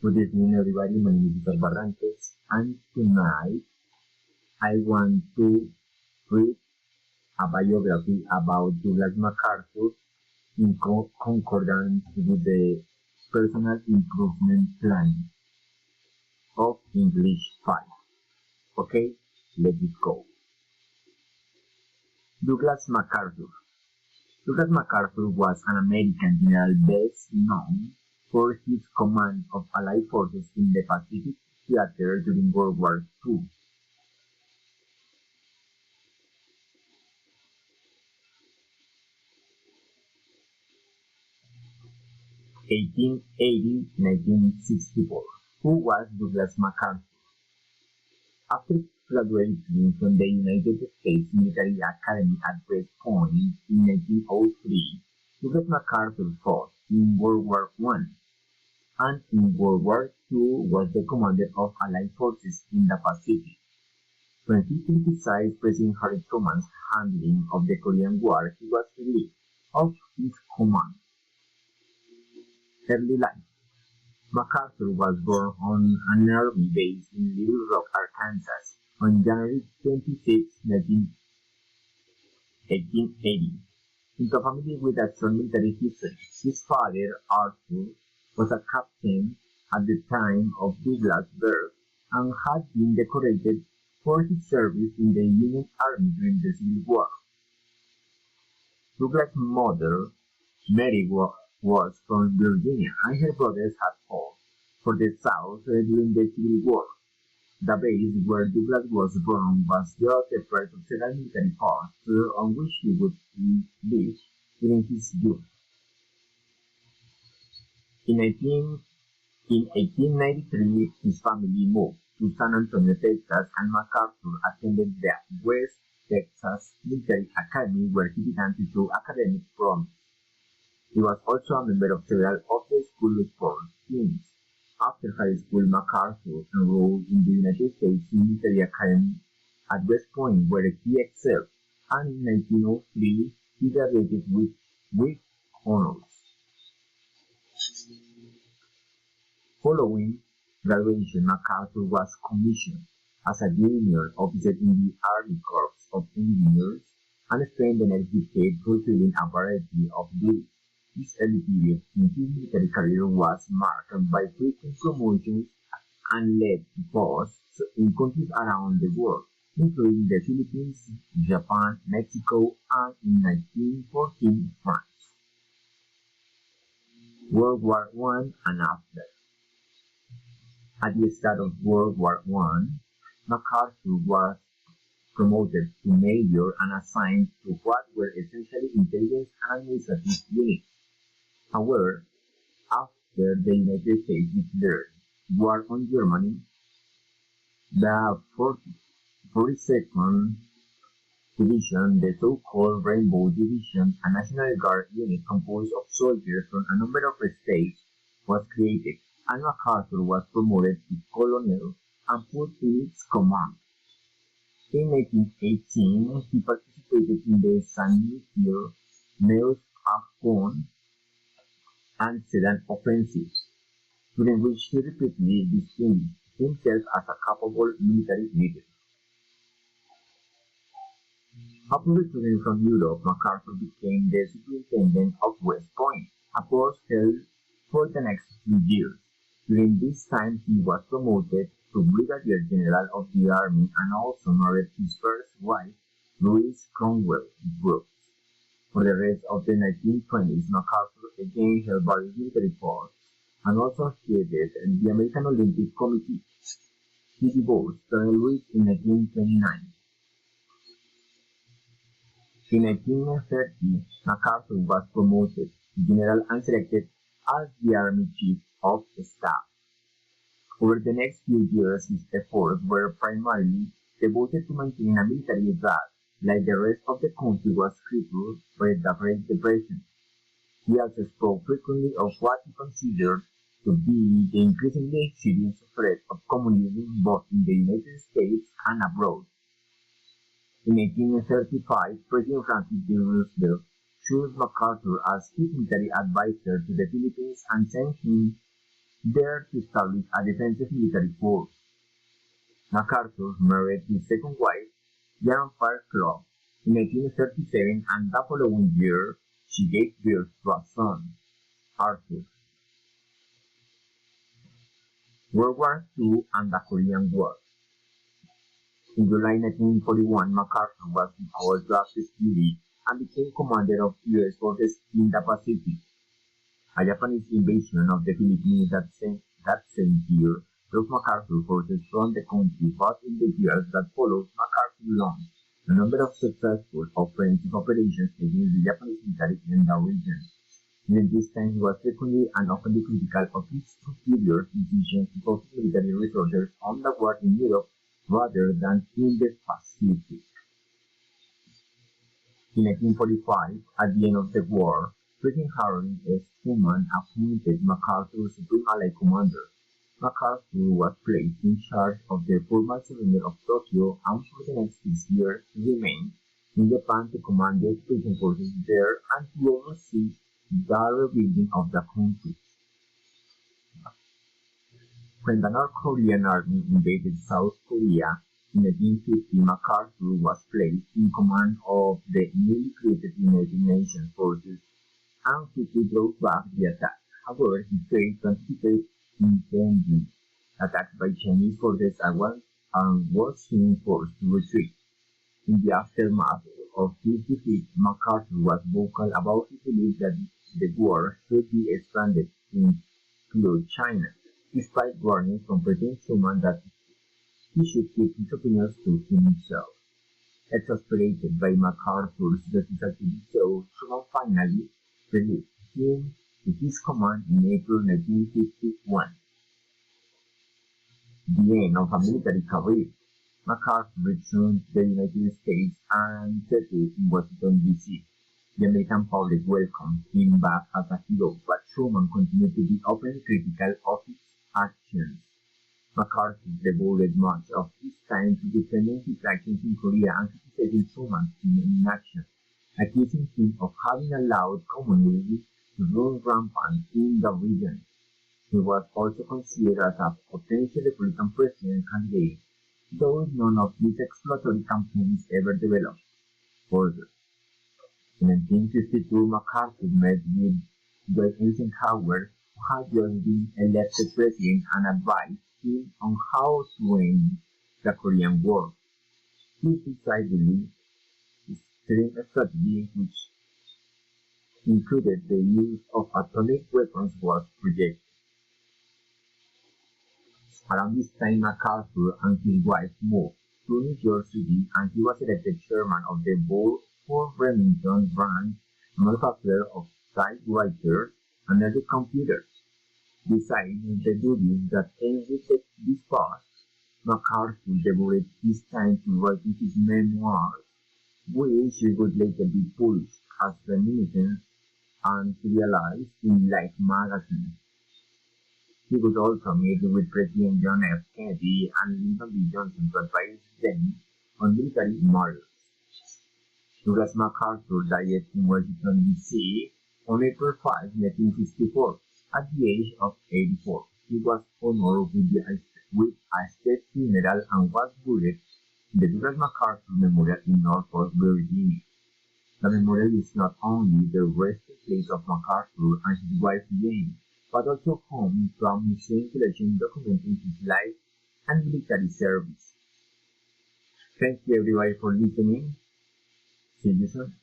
Good evening, everybody. My name is Victor Barrantes, and tonight I want to read a biography about Douglas MacArthur in concordance with the Personal Improvement Plan of English 5. Okay, let's go. Douglas MacArthur. Douglas MacArthur was an American general best known for his command of Allied forces in the Pacific Theater during World War II. 1880-1964. Who was Douglas MacArthur? After graduating from the United States Military Academy at West Point in 1903, Douglas MacArthur fought in World War I and in World War II was the commander of Allied forces in the Pacific. When he criticized President Harry Truman's handling of the Korean War, he was relieved of his command. Early life. MacArthur was born on an army base in Little Rock, Arkansas, on January 26, 1880, into a family with a strong military history. His father, Arthur, was a captain at the time of Douglas' birth and had been decorated for his service in the Union Army during the Civil War. Douglas' mother, Mary, was from Virginia, and her brothers had fought for the South during the Civil War. The base where Douglas was born was just the first of several military posts on which he would live during his youth. In 1893, his family moved to San Antonio, Texas, and MacArthur attended the West Texas Military Academy, where he began to show academic promise. He was also a member of several of the school sports teams. After high school, MacArthur enrolled in the United States Military Academy at West Point, where he excelled, and in 1903 he graduated with honors. Following graduation, MacArthur was commissioned as a junior officer in the Army Corps of Engineers and spent the next decade fulfilling a variety of duties. This early period in his military career was marked by frequent promotions and led posts in countries around the world, including the Philippines, Japan, Mexico, and in 1914 France. World War I and after. At the start of World War I, MacArthur was promoted to major and assigned to what were essentially intelligence and administrative units. However, after the United States declared war on Germany, the 42nd Division, the so-called Rainbow Division, a National Guard unit composed of soldiers from a number of states, was created, and MacArthur was promoted to colonel and put in its command. In 1918, he participated in the Saint-Mihiel, Meuse-Argonne, and Sedan offensives, during which he repeatedly distinguished himself as a capable military leader. Upon returning from Europe, MacArthur became the superintendent of West Point, a post held for the next few years. During this time, he was promoted to Brigadier General of the Army and also married his first wife, Louise Cromwell Brooks. For the rest of the 1920s, MacArthur again held various military posts and also headed the American Olympic Committee. He divorced Colonel Lewis in 1929. In 1930, MacArthur was promoted to general and selected as the Army Chief of Staff. Over the next few years, his efforts were primarily devoted to maintaining a military that, like the rest of the country, was crippled by the Great Depression. He also spoke frequently of what he considered to be the increasingly serious threat of communism both in the United States and abroad. In 1835, President Franklin D. Roosevelt chose MacArthur as his military advisor to the Philippines and sent him there to establish a defensive military force. MacArthur married his second wife, Joan Fairclough, in 1837, and the following year she gave birth to a son, Arthur. World War II and the Korean War. In July 1941, MacArthur was recalled to active duty and became commander of U.S. forces in the Pacific. A Japanese invasion of the Philippines that same year drove MacArthur forces from the country, but in the years that followed, MacArthur launched a number of successful offensive operations against the Japanese military in the region. During this time, he was frequently and openly critical of his superior decisions to focus military resources on the war in Europe rather than in the Pacific. In 1945, at the end of the war, President Harry S. Truman appointed MacArthur Supreme Allied Commander. MacArthur was placed in charge of the formal surrender of Tokyo and for the next 6 years remained in Japan to command the occupation forces there and to oversee the rebuilding of the country. When the North Korean army invaded South Korea in 1950, MacArthur was placed in command of the newly created United Nations forces and quickly drove back the attack. However, he failed to anticipate impending attacks by Chinese forces and was soon forced to retreat. In the aftermath of his defeat, MacArthur was vocal about his belief that the war should be expanded into China, despite warnings from President Truman that he should keep his opinions to himself. Exasperated by MacArthur's refusal to do so, Truman finally released him to his command in April 1951. The end of a military career. MacArthur returned to the United States and settled in Washington, D.C. The American public welcomed him back as a hero, but Truman continued to be openly critical of his actions. MacArthur devoted much of his time to defending his actions in Korea and criticizing Truman's inaction, accusing him of having allowed communism to run rampant in the region. He was also considered as a potential Republican president candidate, though none of his exploratory campaigns ever developed further. In 1952, MacArthur met with Dwight Eisenhower, who had just been elected president, and advised him on how to end the Korean War. His decidedly extreme strategy, which included the use of atomic weapons, was rejected. Around this time, MacArthur and his wife moved to New York City, and he was elected chairman of the board for Remington Rand, a manufacturer of typewriters and early computers. Besides the duties that came with this post, MacArthur devoted his time to writing his memoirs, which would later be published as Reminiscence and serialized in Life magazine. He would also meet with President John F. Kennedy and Lyndon B. Johnson to advise them on military matters. Douglas MacArthur died in Washington, D.C. on April 5, 1964, at the age of 84. He was honored with a state funeral and was buried in the Douglas MacArthur Memorial in Norfolk, Virginia. The memorial is not only the resting place of MacArthur and his wife Jane, but also home to a museum collection documenting his life and military service. Thank you everybody for listening. See you soon.